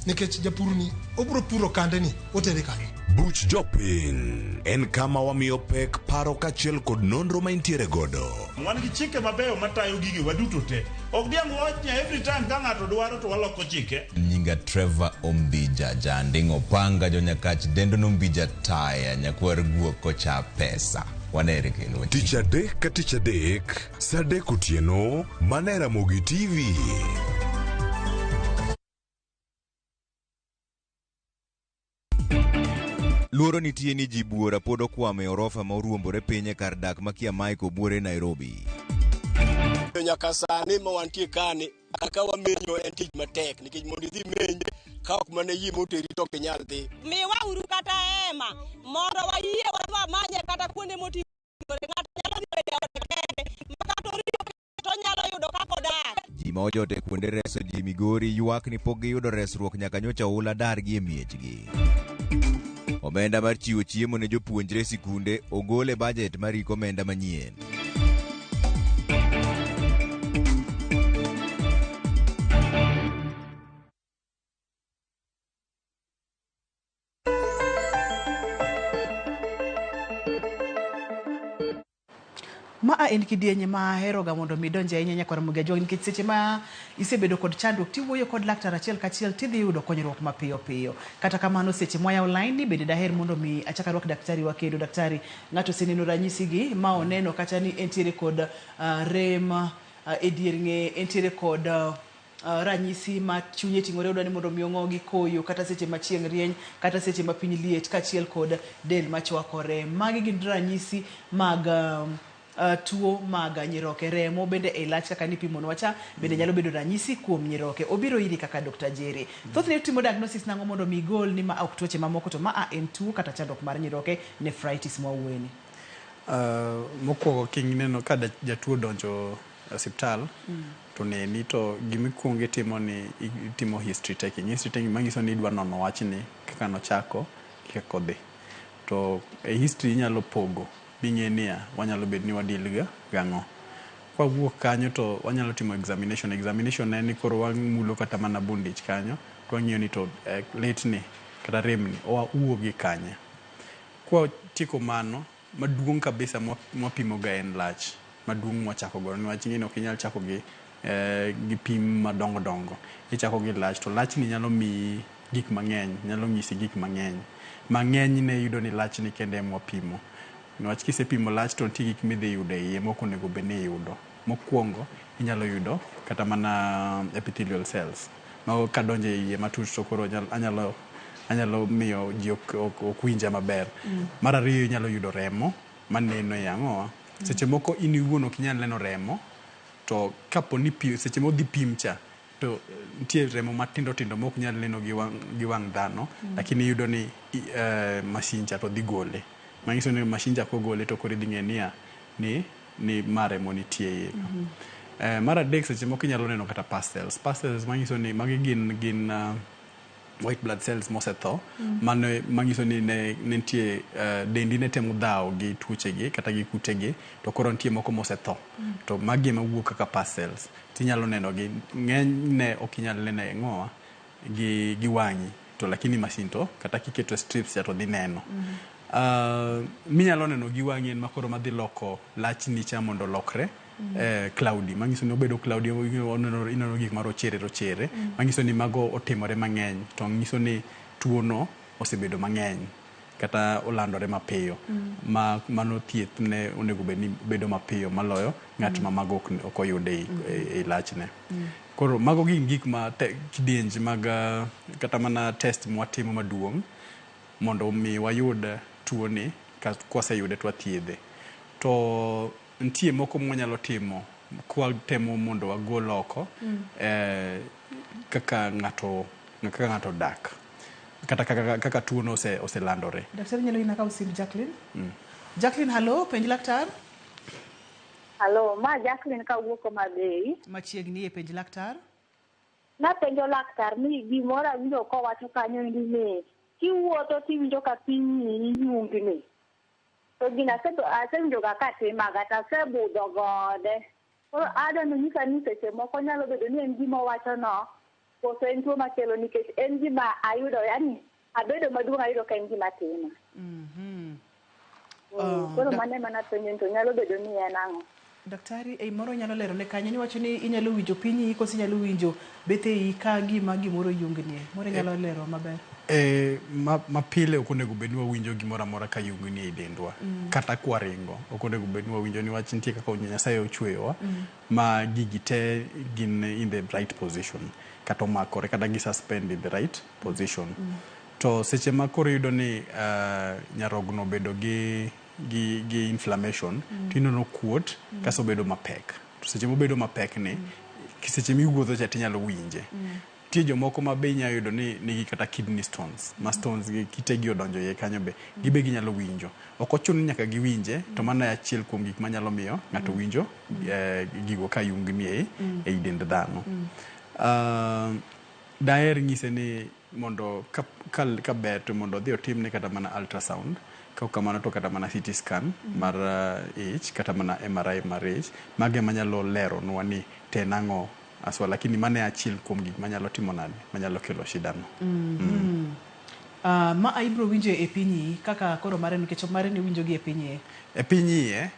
Nikech japur ni obro puro kande ni otere kare. Buch jopiny en kama wamiyo pek paro kachiel kod nonro ma intiere godo. Wan gi chike mabeyo matayo gigi waduto te. Ok diang wachnya every time ka ng'ato dwaro to waloko chike. Nyinga Trevor Ombija jandingo panga jo nyakach dendo nombija taya nyakwar guok kocha pesa. Wanere kendo. Tich adek ka tich adek, sa adek otieno, mana Ramogi TV. Luoro nitie ni ji buora pod okwame orofa ma oruombore pinye kar dak makia Mike Obuore Nairobi. Nyaka sani ma wantie kani kaka wamenyo en tich matek nikech mondo idhi menye ka ok mane yie moteri to kinyal dhi. Miwa uru kata ema mondo wayie wadwa manye kata kuonde moti ng'ato nyalo dhi to nyalo yudo kako dak. Ji ma ojote kuonde reso ji Migori ywak ni pok giyudo resruok nyaka nyocha ula dar gi e miechgi. Omenda mar chiwo chiemo ne jopuonjre sikunde ogol e bajet mar iko omenda manyien. Ma en kidienye ma aheroga mondo mi donje ahinya nyaka Ramogi Ajwang nikech seche ma isebedo kod chandruok tiwuoyo kod laktar achiel kachiel tidhi yudo konyruok mapiyo piyo. Kata kamano seche moya online ni bende daher mondo mi achaka rwak daktari wa kendo. Daktari, ng'ato seneno ranyisi gi ma oneno kata ni entiere kod rem e dier ng'e, entiere kod ranyisi ma chunye ting'ore odwani mondo mi ong'ogi koyo kata seche ma chieng' rieny kata seche ma piny liet kachiel kod del machwakore. Magi gin ranyisi mag tuo mag nyiroke. Remo bende e lach kaka nipimonwa cha bende nyalo bedo ranyisi kuom nyiroke. Obiro iri kaka Dr. Jerry. Thothne timo diagnosis nango mondo mi gol ni ma ok tuoche mamoko to ma en tuo kata chandruok mar nyiroke, nephritis mwauweni. Mokwongo kingineno ka jatuo donjo osiptal to neni to gimikwongo timo ni itimo history taking. History taking manyiso ni idwa nono wachni kaka nochako kaka odhi. To history inyalo pogo bing'enia wanyalo bet ni wadilga gang'o. Kwa wuok kanyo to wanyalo timo examination. Examination en ni koro wamulo kata mana bundich kanyo to wang'iyo ni to letni kata remni owuok gi kanye. Kwa tiko mano maduong' kabisa mwapimo ga en lach maduong' mwachako go niwach ng'ino ok inyal chako gi pim madongo dongo. Ichako gi lach to lach ni nyalo mi gik mang'eny, nyalo nyisi gik mang'eny. Mang'eny ne yudo ni lach ni kende mwapimo. Niwach kisepimo lach to nitie gik midhi yudo e iye moko onego bed ni iyudo. Mokwongo inyalo yudo kata mana epithelial cells ma kadonjo e iye matut to koro anyalo miyo ji ok winja maber. Mar ariyo inyalo yudo remo maneno e ang'owa. Seche moko in iwuon ok inyal neno remo to kapo ni seche modhi pim cha to nitie remo matindo tindo mok nyal neno gi wang' dhano lakini iyudo ni masinja to dhi gole. Manyiso ni mashinja kogole to koro idhi ng'e ni maremo nitie iye. Mar adek seche moko inyalo neno kata pastels. Pastels manyiso ni magi gin white blood cells mosetho mano mangiso ni ne nitie dendi ne temo dhao gi tuoche gi kata gi kute gi to koro nitie moko mosetho to magi ma wuok kaka past cells tinyalo neno gi ng'eny ne okinyal neno e ng'owa gi wangi to lakini masin to kata kiketo strips to dhi neno minyalo neno gi wangi en makoro madhi loko lachni cha mondo lokre cloudy mangiso ni obedo cloudy ineno gik marochere mangiso ni mago otimore mang'eny to ngiso ni tuo no osebedo mang'eny kata olandore mapiyo mano thieth ne onego bedo mapiyo maloyo ng'at ma mago ok oyude e lachne koro mago gik ma kidienje mag kata mana test mwatimo maduong' mondo mi wayud tuo ni kwaseyude to wathiedhe to nitie moko mwanyalo timo kwa temo mondo wagol oko kaka ng'ato dak kata kaka tuo no oselandore. Daktari nyalo ina ka usim Jacqueline. Jacqueline, hello, penj laktar. Hello, ma Jacqueline ka wuoko Mabei. Machiegni e penj laktar. Na penjo laktar ni gimoro awinjo ko wacho kanyo ni kiwuotho tiwinjo ka piny yungni. To gina asewinjo ka timaga to asebudho gode. Koro adwaro nyisa ni seche moko nyalo bedo ni en gima wacho no koso en tuo makelo nikech en gima ayudo yani abedo maduong' ayudo ka en gima tima. Koro mane mana penjo to nyalo bedo ni en ang'o. Daktari ei moro nyalo lero ne kanyo ni wacho ni inyalo winjo piny koso inyalo winjo bethe ka gimoro yungnie. Moro nyalo lero maber. Ma pile ok onego bed ni wawinjo gimoro amora ka yungni e dendwa kata kwaringo ok onego bed ni wawinjo ni wach nitie kaka Nyasaye ochweyowa ma gigi te gin in the right position kata omakore kata gi suspend in the right position to seche ma koro yudo ni nyarogno bedo gi inflammation tinono kuot kaso bedo mapek to seche mobedo mapek ni seche miwuotho cha tinyalo winje tie jomoko ma be inyalo yudo ni nigi kata kidney stones ma stones kitegi odonjo iye kanyo be gibe ginyalo winjo ok ochuno nyaka giwinje to mana achiel kuom gik manyalo miyo ng'ato winjo gigo ka yungni e dend dhano daher nyise ni mondo ka ber to mondo dhi otimne kata mana ultrasound ka kamano to kata mana CT scan mar ich kata mana MRI mar ich mage manyalo lero nwa ni tenang'o aswa lakini mane achiel kuom gik manyalo timo nade manyalo kelo shida no. Ma aibro winjo e pinyi kaka koro mare nikech mare ni winjo gi e pinyi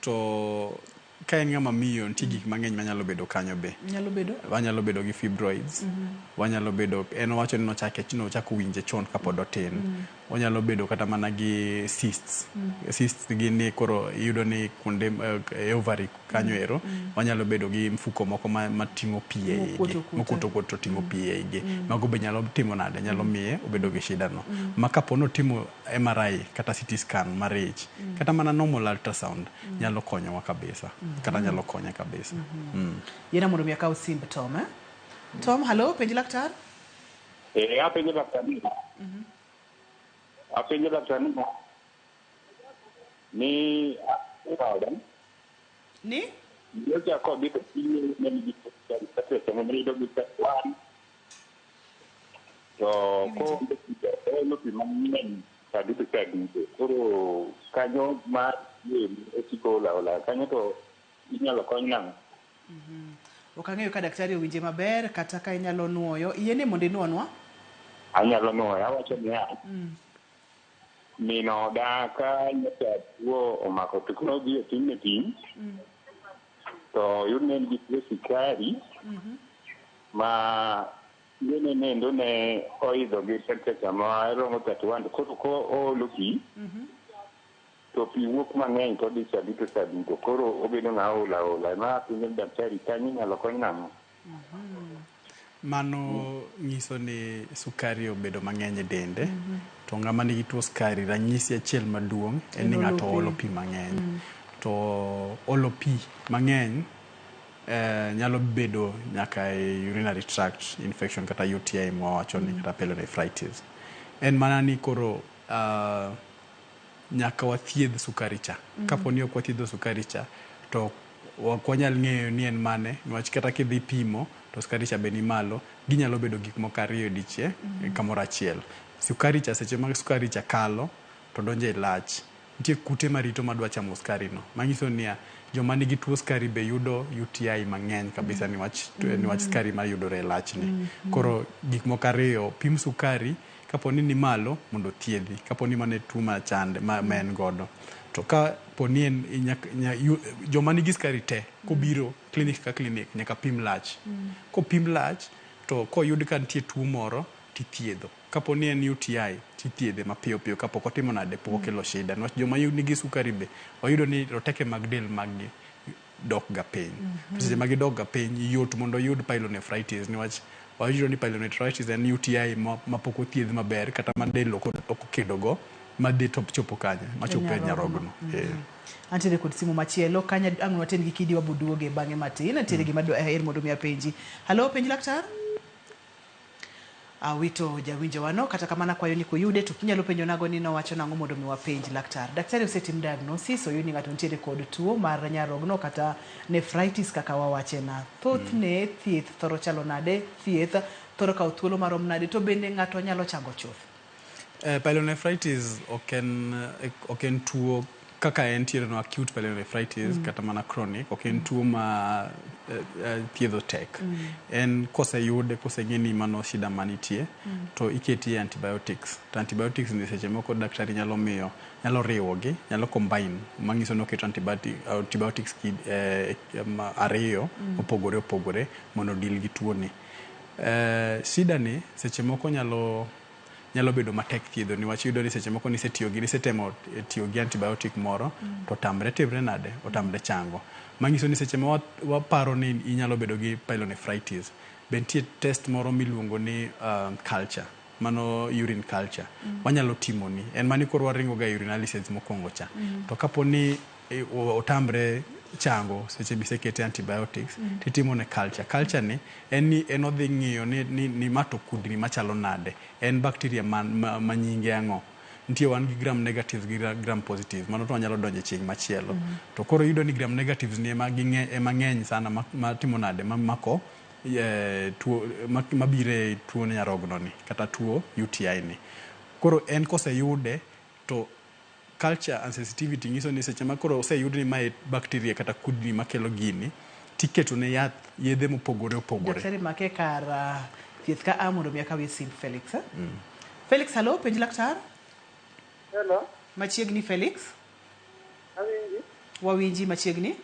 to ka en ng'ama miyo nitie gik mang'eny manyalo bedo kanyo be wanyalo bedo gi fibroids wanyalo bedo en wacho ni nochako winje chon kapod otin onyalo bedo kata mana gi cysts gin ni koro yudo ni kuonde ovary kanyo ero wanyalo bedo gi mfuko moko mating'o pi e mokuto ting'o pi e igi mago be nyalo timo nade nyalo miye obedo gi shida no ma kapono timo MRI kata CT scan mar ich kata mana normal ultrasound nyalo konyowa kabisa kata nyalo konya kabisa. Yena mondo miaka usimb Tom Tom, hello, penj laktar. Apenjo laktar ni. Apenjo laktar ni ni yo ja ko bi ni ni to ni do bi wan to ko no pi man tadi to tadi koro kanyo ma ye etiko la kanyo to inyalo kony nang'o. Ok ang'eyo ka daktari owinje maber kata ka inyalo nuoyo yiene mondo inuonwa. Anyalo nuoyo awacho niya mino daka nyaka tuo omako teknoloji e piny to yudne gi tuo sukari ma yene nendo ne oidho gi temperature ma romo 31 ko olo pi to pi wuok mang'eny to di to koro obedo ng'aola ma pinyo daktari kanyo nyalo kony nang'o. Mano nyiso ni sukari obedo mang'eny e dende to ng'ama nigi tuo sukari ranyisi achiel maduong' en ni ng'ato olo pi mang'eny to olo pi mang'eny nyalo bedo nyaka e urinary tract infection kata UTI mwawacho ni kata pyelonephritis en mana ni koro nyaka wathiedh sukari cha kaponi ok wathiedho sukari cha to ok wanyal ng'eyo ni en mane niwach kata kidhi pimo to skari cha be ni malo ginyalo bedo gik moko ariyo dichiel kamoro achiel. Sukari cha seche ma sukari cha kalo to donjo e lach, nitie kute marito madwa chamo skari no, manyiso niya joma nigi tuo skari be yudo UTI mang'eny kabisa niwach skari ma yudore e lachni. Koro gik moko ariyo, pim sukari kaponi ni malo mondo thiedhi, kaponi mane tuo machande ma en godo. To ka poni en joma nigi skari te kobiro klinik ka klinik nyaka pim lach. Kopim lach to koyud ka nitie tuo moro tithiedho. Kaponi en UTI tithiedhe mapiyo piyo kapok otimo nade pok okelo shida. Niwach joma nigi sukari be oyudo ni roteke mag del maggi dok ga piny. Seche ma gidok ga piny yot mondo oyud pyelonephritis niwach wayudo ni pyelonephritis en UTI ma pok othiedh maber kata ma del ok okedogo ma dhi top chopo kanya ma chopo e nyarogno. Antiere kod simu machielo kanya ang' waten gi kidi wabuduoge bang'e matin. Antiere gima mondo mi apenji. Halo, penji laktar? Awito jawinjo wano kata kamana kwayo ni kuyude to kinyalo penjo nago ni nowacho nang'o mondo mi wapenji laktar. Daktari osetim diagnosis oyudi ng'ato nitiere kod tuo mar nyarogno kata nephritis kaka wawache na. Thothne thieth thoro chalo nade, thieth thoro kawo thuolo marom nade, to bende ng'ato nyalo chango chuth? Pyelonephritis ok en tuo kaka entiere no acute pyelonephritis kata mana chronic, ok en tuo ma thiedho tek. En koseyude koseng'e ni mano shida manitie to iketi antibiotics. To antibiotics ni seche moko daktari nyalo riwogi, nyalo combine, manyiso ni oketo antibiotics ariyo opogore mondo deal gi tuo ni. Shida ni seche moko nyalo bedo matek thiedho niwach yudo ni seche moko nisetemo tiyo gi antibiotic moro to tamre timre nade, otamre chango. Manyiso ni seche ma waparo ni inyalo bedo gi pyelonephritis, bentie test moro miluongo ni culture, mano urine culture. Wanyalo timo ni, en mani koro waringo ga urinalysis mokwongo cha. To kaponi otamre chango seche bisekete antibiotics titimo ne culture. Culture ni en odhi ng'iyo ni mato kudni machalo nade, en bacteria ma nyinge ang'o. Nitie wan gi gram negatives gi gram positives, mano to wanyalo donje chieng' machielo. To koro yudo ni gram negatives ni ema ng'eny sana matimo nade, mamako mabire tuo nyarogno ni kata tuo UTI ni. Koro en koseyude to culture and sensitivity nyiso ni seche ma koro oseyud ni mae bacteria kata kudni makelo gini tiketo ne yedhe mopogore. Daktari make kar thieth ka mondo mi akawi sim Felix. Felix, halo, penji laktar? Hello. Machiegni Felix? Awinji. Wawinji machiegni?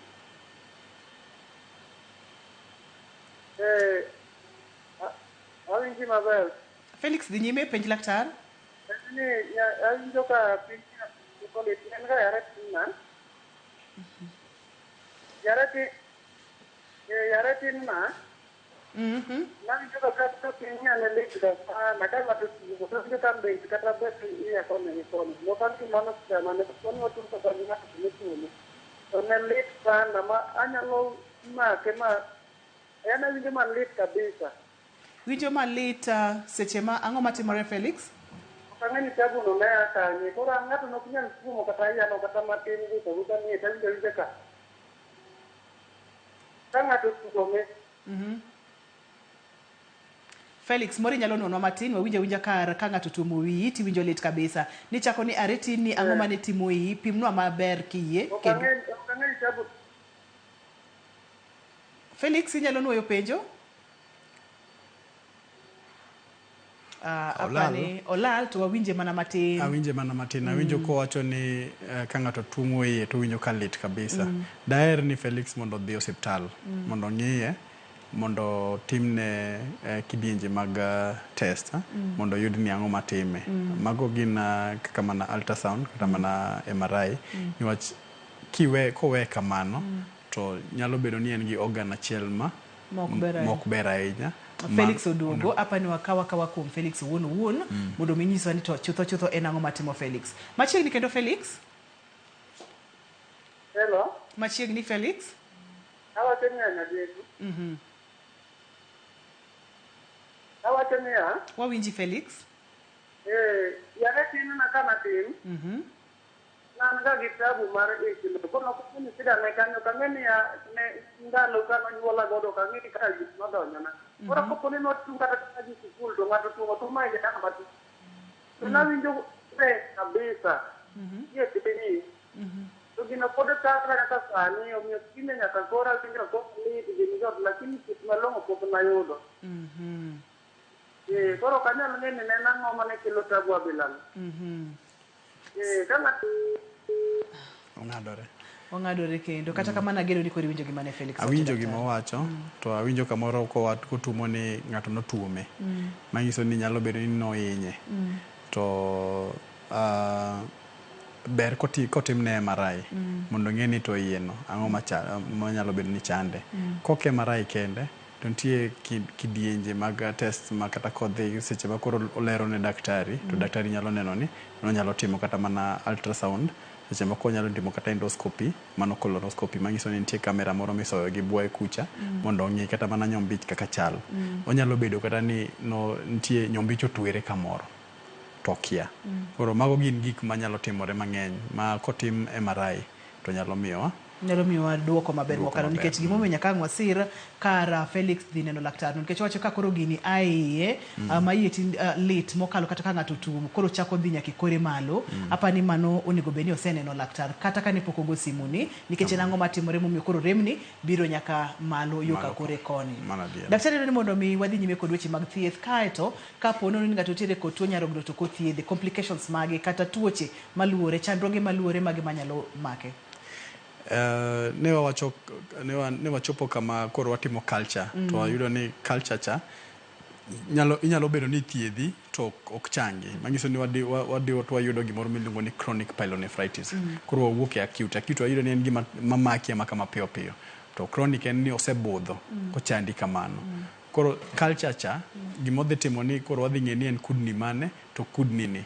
Awinji maber. Felix, dhi nyime penji laktar? Awinjo ka piny en ga yaratin ma nawinjo ka piny nyane lit ga madama to to tambe kata bet iya kone ni kono lokal ki mano mane kono watum ka bani ng'ato ne tuo to ne lit sana ma anyalo make ma en awinjo ma lit kabisa. Winjo malit seche ma ang'o matimore Felix? Kang'ani tabu no lea kanye, koro ng'ato nok nyal fumo kata yano kata matin gi to wuta ni tawinjo ka. Ka ng'ato tukome. Felix, mori nyalo nono matin, wawinja kar ka ng'ato tuomo wiyi tiwinjo lit kabisa. Ni chako ni aretin ni ang'o mane timo wiyi, pimnwa maber kiyie. Kang'ani tabu. Felix, inyalo nuoyo penjo? Apani olal to wawinje mana matin. Awinje mana matin. Awinjo kowacho ni ka ng'ato tuomo iye to winjo ka lit kabisa. Daher ni Felix mondo dhi osiptal mondo ng'iye, mondo timne kidienje mag test mondo yud ni ang'o matime. Mago gin kaka mana ultrasound kata mana MRI niwach kowe kamano to nyalo bedo ni en gi organ achiel ma mok ber ahinya. Felix oduogo apani wakawa kuom Felix wuon mondo minyiswa ni to chutho en ang'o matimo Felix. Machiegni kendo Felix? Hello. Machiegni Felix? Awacho ni ana dego. Awacho ni wawinji Felix? Yaratin na kama tin. nan ga kitabu mar ikilo kono ko ni sida ne kanyo kangeni ya ne ndalo kana nyuola godo kangeni ka gik nodonyo na ora ko poni no tunga ta ji school do ngato to mai ya batu na winjo kabisa ye tibini to gina podo ta ka sani o mio kine nya ka gora tinga ko ni tibini go lakini kitmalongo ko na yodo koro kanya ngene ne na ngoma ne kilo tabu abilan kama ongadore kendo kata kamana gero ni kori winjo gima ne Felix awinjo gima wacho to awinjo kamoro ko tumo ni ngato no tuome manyiso ni nyalo bedo ni no inye to ber kotim ne marai mondo ngeni to yieno ango ma nyalo bedo ni chande koke marai kende to nitie kidienje mag test ma kata kodhi seche ma koro olero ne daktari to daktari nyalo neno ni no nyalo timo kata mana ultrasound seche ma ko nyalo timo kata endoscopy mano colonoscopy manyiso ni nitie kamera moro misoyo gi buoye kucha mondo ong'i kata mana nyombich kaka chal onyalo bedo kata ni no nitie nyombich otwere kamoro to kia koro mago gin gik manyalo timore mang'eny ma kotim MRI to nyalo miyowa duoko maber mokalo nikech gimomiyo nyaka wasir kara Felix dhi neno laktar nikech wacho ka koro gini aiye ma iye lit mokalo kata ka ng'ato tuo koro chako dhi nyaka kore malo apani mano onego beni oseneno laktar kata ka ne pok ogo simuni nikech en ang'o matimore momiyo koro remni biro nyaka malo yo ka kore koni daktari ni mondo mi wadhi nyime kod weche mag thieth kaeto ka pono ni ng'ato tiere kod tuo nyarogno to kothiedhe complications mage kata tuoche maluore chandruoge maluore mage manyalo make ne wachopo kama koro watimo culture to wayudo ni culture cha inyalo bedo ni thiedhi to ok changi manyiso ni wayudo gimoro miluongo ni chronic pyelonephritis koro wawuok e acute wayudo ni en gima mamaki ama kama piyo to chronic en ni osebudho kochandi kamano koro culture cha gimodhi timo ni koro wadhi ng'e ni en kudni mane to kudni ni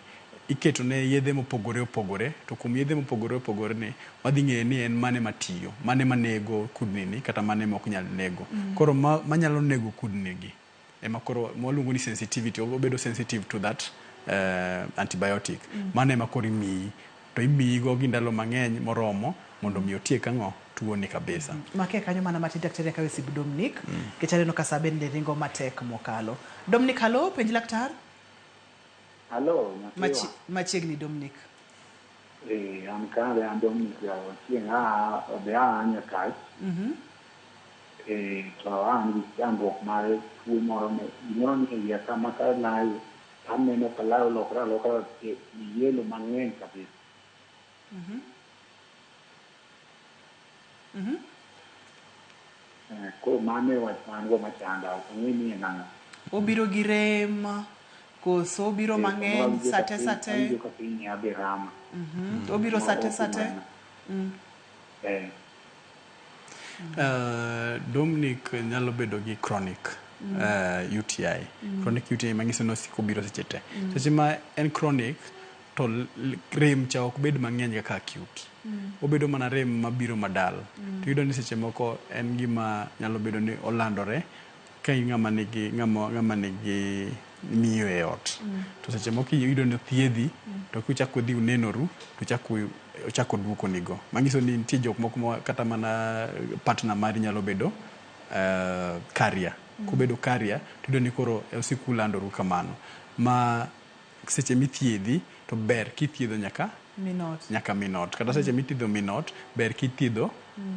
iketo ne yedhe mopogore to kuom yedhe mopogore ni wadhi ng'e ni en mane matiyo mane manego kudni ni kata mane mok nyal nego koro manyalo nego kudni gi ema koro mwaluongo ni sensitivity obedo sensitive to that antibiotic mane ema koro imiyi to imiyi go gi ndalo mang'eny moromo mondo mi otiek ang'o tuo ni kabisa make kanyo mana matin daktari akawe sib Dominic kechaleno ka sabende ringo matek mokalo Dominic halo penj laktar Hello, machiegni Dominic. I'm kind of Dominic. They are on your couch. So I'm with my two more. You know, you come out live. I'm in a local yellow man. Ko mame was man go my child out. Obiro girem. Koso obiro mang'eny sate obiro sate Dominic nyalo bedo gi chronic UTI chronic UTI manyiso no siko biro seche te seche ma en chronic to rem cha ok bed mang'eny kaka acute obedo mana rem mabiro madal to yudo ni seche moko en gima nyalo bedo ni olandore ka ng'ama nigi miyo e ot to seche moko yudo ni thiedhi to kuchako dhi unenoru to chako duoko nigo manyiso ni nitie jok moko kata mana partner mari nyalo bedo carrier kubedo carrier to yudo ni koro osiku landoru kamano ma seche mithiedhi to ber kithiedho nyaka minot kata seche mithiedho minot ber kithiedho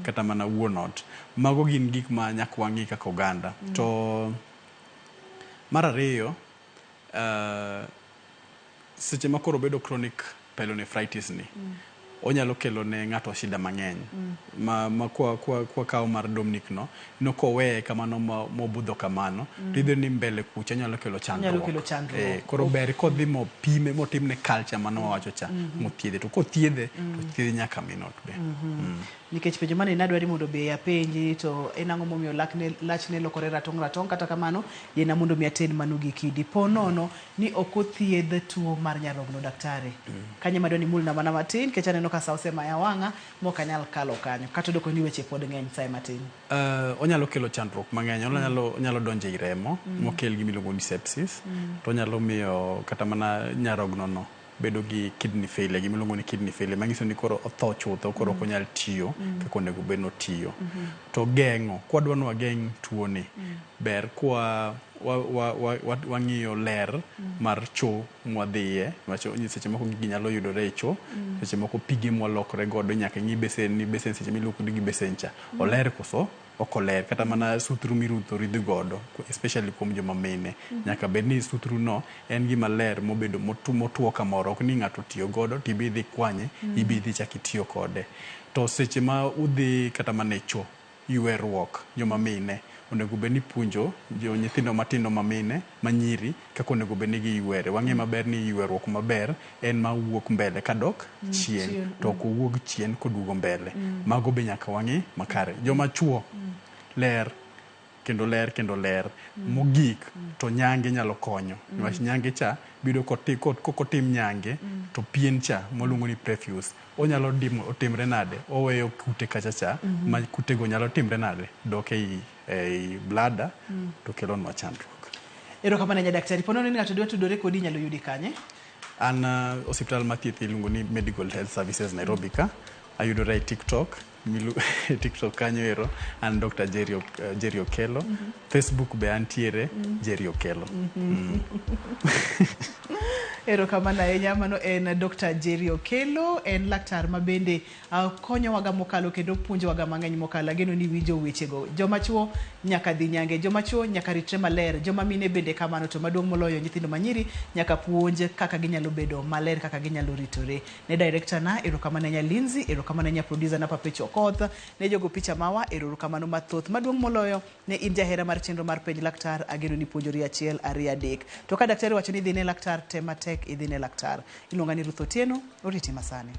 kata mana wuonot mago gin gik ma nyaka wang'i kaka oganda to mar ariyo seche ma koro bedo chronic pyelonephritis ni onyalo kelo ne ng'ato shida mang'eny ma kwa kawo mar Dominic no kowe kamano mobudho kamano to ni mbele kucha nyalo kelo chandruok koro ber kodhi mopime motimne culture mano wacho cha mothiedhe to kothiedhe to thiedhe nyaka minot be nikech penjo mane nadwari mondo be apenji to en ang'o momiyo lachne lokore ratong' kata kamano yena mondo mi aten mano gi kidi po nono ni ok othiedh tuo mar nyarogno daktari kanye madwa ni mulna mana matin kech aneno ka sa osema ya wang'a mok anyal kalo kanyo kata doko ni weche pod ng'eny sa matin onyalo kelo chandruok mang'eny onyalo donjo i remo mokel gimiluongo ni sepsis to onyalo miyo kata mana nyarogno no bedo gi kidney failure, gimiluongo ni kidney failure, manyiso ni koro otho chutho, koro ok onyal tiyo kaka onego bed ni otiyo. To geng'o, kwadwa ni wageng' tuoni, ber kwa wang'iyo ler mar cho mwadhiye, seche moko gigi nyalo yudore e cho, seche moko pige mwalokore godo nyaka ng'i besen seche miluoko gi besen cha, oler koso ok oler, kata mana sutru mirudho ridh godo, especially kuom joma mine, nyaka bed ni sutru no en gima ler mobedo motuo kamoro, ok ni ng'ato tiyo godo tibi idhi kwanye, ibi idhi chaki tiyo kode. To seche ma udhi kata mana e cho, yweruok, joma mine onego bed ni puonjo nyithindo matindo mamine manyiri kaka onego bed ni giywere. Wang'e maber ni yweruok maber en ma wuok mbele kadok chien, to ok wuog chien koduogo mbele. Mago be nyaka wang'e makare. Joma chuo ler kendo ler mogik, to nyange nyalo konyo, niwach nyange cha bido kotim nyange to pien cha moluongo ni prefuse onyalo otimre nade, oweyo kute kacha cha ma kutego nyalo timre nade, dok ei blada to kelonwa chandruok. Erokamano ne daktari. Ponono ni ng'ato dwa tudore kodi nyalo yudi kanye? An osiptal mathieth iluongo ni Medical Health Services Nairobi ka. Ayudore e TikTok, TikTok kanyo ero an Dr. Jerry Okello. Facebook be antiere Jerry Okello. Erokamano ahinya. Mano en Dr. Jerry Okello, en laktar mabende konyo waga mokalo kendo puonjo waga mang'eny mokalo. Ageno ni winjo wechego. Joma chuo nyaka dhi nyange, joma chuo nyaka ritre maler, joma mine bende kamano, to maduong' moloyo nyithindo manyiri nyaka puonj kaka ginyalo bedo maler, kaka ginyalo ritore. Ne director na erokamano nya Lindsay, erokamano nya producer na Papecho Okoth, ne jogo picha mawa erokamano mathoth. Maduong' moloyo ne in jahera mar chenro mar penj laktar, ageno ni puonjori achiel ariyo adek. To ka daktari wacho ni idhi ne laktar tema tek idhi ne laktar. Iluonga ni Ruth Otieno, oriti masani.